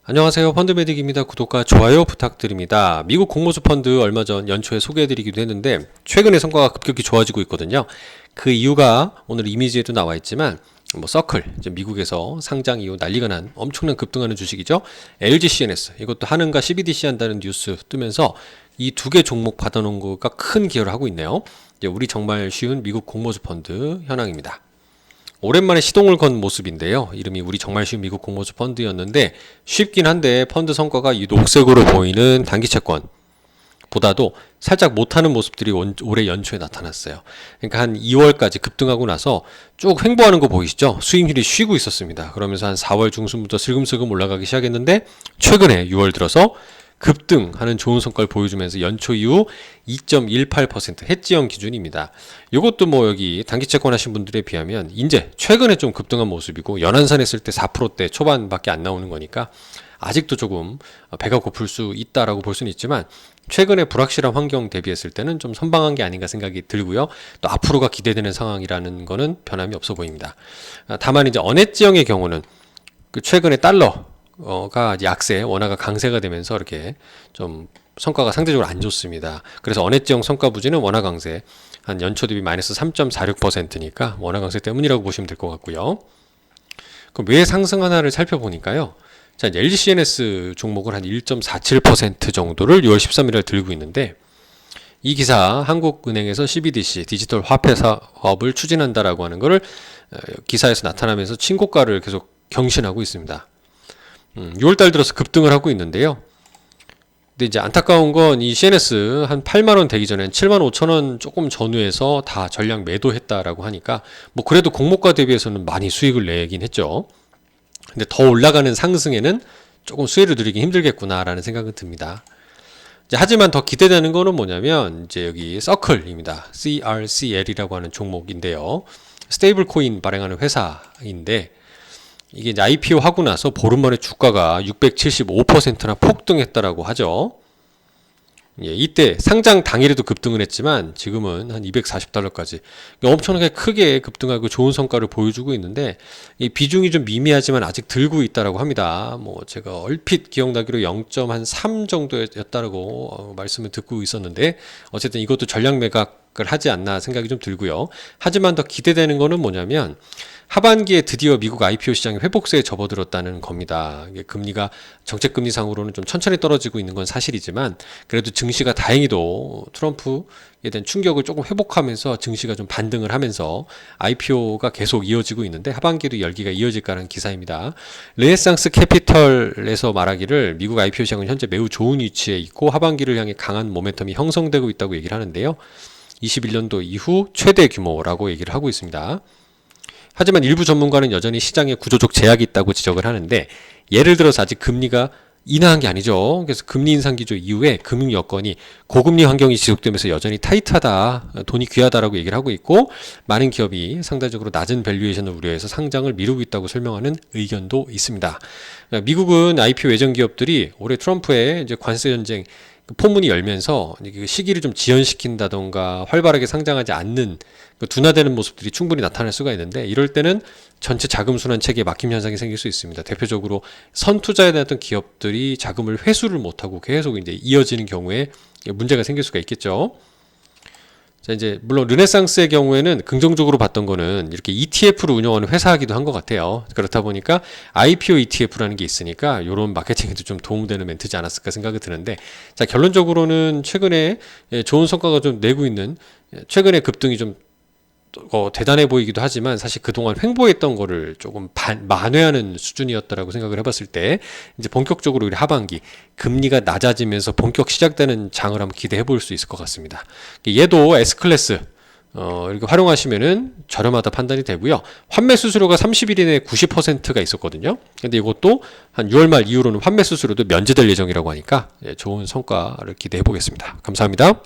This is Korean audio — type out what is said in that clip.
안녕하세요. 펀드메딕입니다. 구독과 좋아요 부탁드립니다. 미국 공모주 펀드 얼마 전 연초에 소개해드리기도 했는데 최근에 성과가 급격히 좋아지고 있거든요. 그 이유가 오늘 이미지에도 나와 있지만 서클, 이제 미국에서 상장 이후 난리가 난 엄청난 급등하는 주식이죠. LG CNS, 이것도 한은과 CBDC 한다는 뉴스 뜨면서 이 두 개 종목 받아놓은 거가 큰 기여를 하고 있네요. 이제 우리 정말 쉬운 미국 공모주 펀드 현황입니다. 오랜만에 시동을 건 모습인데요. 이름이 우리 정말 쉬운 미국 공모주 펀드였는데 쉽긴 한데 펀드 성과가 이 녹색으로 보이는 단기채권 보다도 살짝 못하는 모습들이 올해 연초에 나타났어요. 그러니까 한 2월까지 급등하고 나서 쭉 횡보하는 거 보이시죠? 수익률이 쉬고 있었습니다. 그러면서 한 4월 중순부터 슬금슬금 올라가기 시작했는데 최근에 6월 들어서 급등하는 좋은 성과를 보여주면서 연초 이후 2.18% 해지형 기준입니다. 이것도 여기 단기채권 하신 분들에 비하면 이제 최근에 좀 급등한 모습이고 연한산 했을 때 4%대 초반밖에 안 나오는 거니까 아직도 조금 배가 고플 수 있다라고 볼 수는 있지만 최근에 불확실한 환경 대비했을 때는 좀 선방한 게 아닌가 생각이 들고요. 또 앞으로가 기대되는 상황이라는 거는 변함이 없어 보입니다. 다만 이제 언해지형의 경우는 최근에 달러가 약세, 원화가 강세가 되면서 이렇게 좀 성과가 상대적으로 안 좋습니다. 그래서 언해지형 성과 부진은 원화 강세, 한 연초 대비 마이너스 3.46%니까 원화 강세 때문이라고 보시면 될 것 같고요. 그럼 왜 상승하나를 살펴보니까요. 자, LG CNS 종목을 한 1.47% 정도를 6월 13일에 들고 있는데 이 기사 한국은행에서 CBDC 디지털 화폐 사업을 추진한다라고 하는 것을 기사에서 나타나면서 친고가를 계속 경신하고 있습니다. 6월달 들어서 급등을 하고 있는데요. 근데 이제 안타까운 건 이 CNS 한 8만원 되기 전엔 75,000원 조금 전후에서 다 전량 매도했다라고 하니까 그래도 공모가 대비해서는 많이 수익을 내긴 했죠. 근데 더 올라가는 상승에는 조금 수혜를 누리기 힘들겠구나라는 생각은 듭니다. 하지만 더 기대되는 거는 뭐냐면 이제 여기 서클입니다. CRCL이라고 하는 종목인데요. 스테이블 코인 발행하는 회사인데 이게 이제 IPO 하고 나서 보름 만에 주가가 675%나 폭등했다라고 하죠. 예, 이때 상장 당일에도 급등을 했지만 지금은 한 240달러까지 엄청나게 크게 급등하고 좋은 성과를 보여주고 있는데 이 비중이 좀 미미하지만 아직 들고 있다라고 합니다. 제가 얼핏 기억나기로 0.3 정도였다라고 말씀을 듣고 있었는데 어쨌든 이것도 전량 매각을 하지 않나 생각이 좀 들고요. 하지만 더 기대되는 거는 뭐냐면 하반기에 드디어 미국 IPO 시장이 회복세에 접어들었다는 겁니다. 금리가 정책금리상으로는 좀 천천히 떨어지고 있는 건 사실이지만 그래도 증시가 다행히도 트럼프에 대한 충격을 조금 회복하면서 증시가 좀 반등을 하면서 IPO가 계속 이어지고 있는데 하반기에도 열기가 이어질까라는 기사입니다. 르네상스 캐피털에서 말하기를 미국 IPO 시장은 현재 매우 좋은 위치에 있고 하반기를 향해 강한 모멘텀이 형성되고 있다고 얘기를 하는데요. 21년도 이후 최대 규모라고 얘기를 하고 있습니다. 하지만 일부 전문가는 여전히 시장에 구조적 제약이 있다고 지적을 하는데 예를 들어서 아직 금리가 인하한 게 아니죠. 그래서 금리 인상 기조 이후에 금융 여건이 고금리 환경이 지속되면서 여전히 타이트하다, 돈이 귀하다라고 얘기를 하고 있고 많은 기업이 상대적으로 낮은 밸류에이션을 우려해서 상장을 미루고 있다고 설명하는 의견도 있습니다. 미국은 IPO 예정 기업들이 올해 트럼프의 이제 관세 전쟁 포문이 열면서 시기를 좀 지연시킨다던가 활발하게 상장하지 않는 둔화되는 모습들이 충분히 나타날 수가 있는데 이럴 때는 전체 자금순환 체계에 막힘 현상이 생길 수 있습니다. 대표적으로 선투자에 대한 기업들이 자금을 회수를 못하고 계속 이제 이어지는 경우에 문제가 생길 수가 있겠죠. 자, 이제 물론 르네상스의 경우에는 긍정적으로 봤던 거는 이렇게 ETF를 운영하는 회사이기도 한 것 같아요. 그렇다 보니까 IPO ETF라는 게 있으니까 이런 마케팅에도 좀 도움되는 멘트지 않았을까 생각이 드는데 자, 결론적으로는 최근에 좋은 성과가 좀 내고 있는 최근에 급등이 좀 대단해 보이기도 하지만 사실 그동안 횡보했던 거를 조금 만회하는 수준이었다라고 생각을 해봤을 때 이제 본격적으로 우리 하반기 금리가 낮아지면서 본격 시작되는 장을 한번 기대해 볼 수 있을 것 같습니다. 얘도 S클래스 이렇게 활용하시면은 저렴하다 판단이 되고요. 환매 수수료가 30일 이내에 90%가 있었거든요. 근데 이것도 한 6월 말 이후로는 환매 수수료도 면제될 예정이라고 하니까 좋은 성과를 기대해 보겠습니다. 감사합니다.